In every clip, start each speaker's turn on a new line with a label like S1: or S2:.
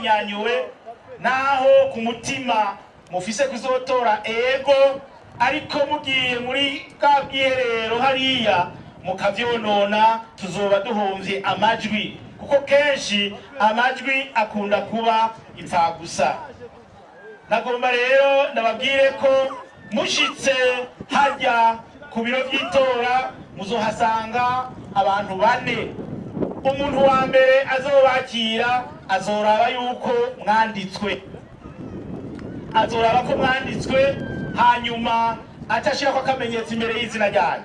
S1: yahinyanyuwe naho ku mutima mufise kuzotora ego, ariko mugiye muri bwa bwiherero hariya mukavyonona tuzoba duhomvye amajwi, kuko kenshi amajwi akunda kuba impfagusa. Nagomba rero ndababwire ko mushitse hajya ku biro by'itora muzohasanga abantu 4. Umuntu wa mbere azobakira azoraba yuko mwanditswe, azoraba ko mwanditswe, hanyuma atashirako akamenyetso imbere y'izina ryanyu.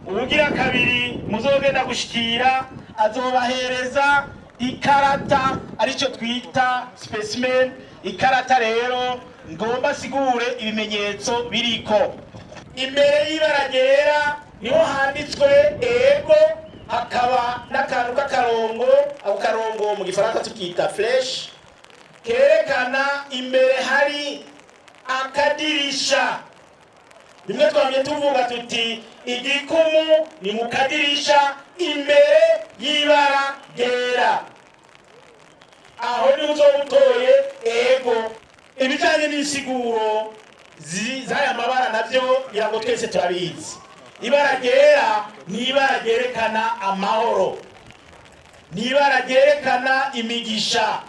S1: Ubugira kabiri muzogenda gushikira azobahereza ikarata arico twita specimen. Ikarata rero ngomba sigure ibimenyetso biriko imbere y'ibara ryera, niho handitswe ego, hakaba n'akantu k'akarongo, ako karongo mu gifaransa tukita flesh, kerekana imbere hari akadirisha. Bimwe twamye tuvuga tuti igikumu ni mu kadirisha imbere y'ibara ryera, aho ni uzobutoye ego. Ibijanye n'isiguro z'aya mabara navyo irago twese turabizi. Ibara ryera ni ibara ryerekana amahoro, ni ibara ryerekana imigisha.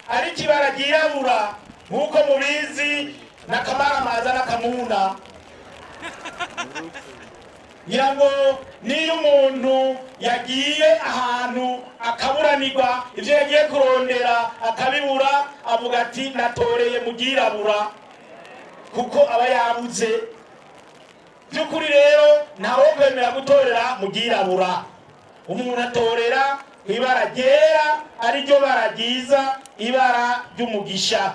S1: Ariko ibara ryirabura nk'uko mubizi n'akamaramaza n'akamuna, ngirango niyo umuntu yagiye ahantu akaburanirwa ivyo yagiye kurondera akabibura, avuga ati natoreye mu ryirabura, kuko aba yabuze. By'ukuri rero ntawe kwemera gutorera mu ryirabura, umuntu atorera ibara ryera, ariryo bara ryiza, ibara ry'umugisha.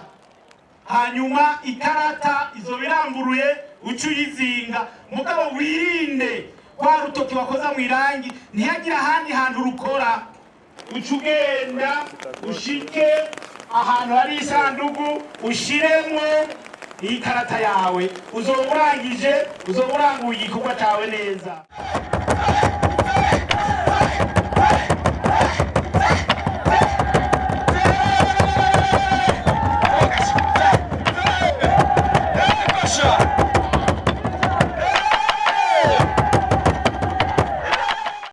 S1: Hanyuma ikarata izo biramburuye ucu yizinga, mugabo wirinde kwa rutoki wakoza mu irangi ntiyagira ahandi hantu rukora. Ucu ugenda ushike ahantu hari isandugu ushiremwo iyi karata yawe, uzoburangije, uzoburanguye igikorwa cawe neza.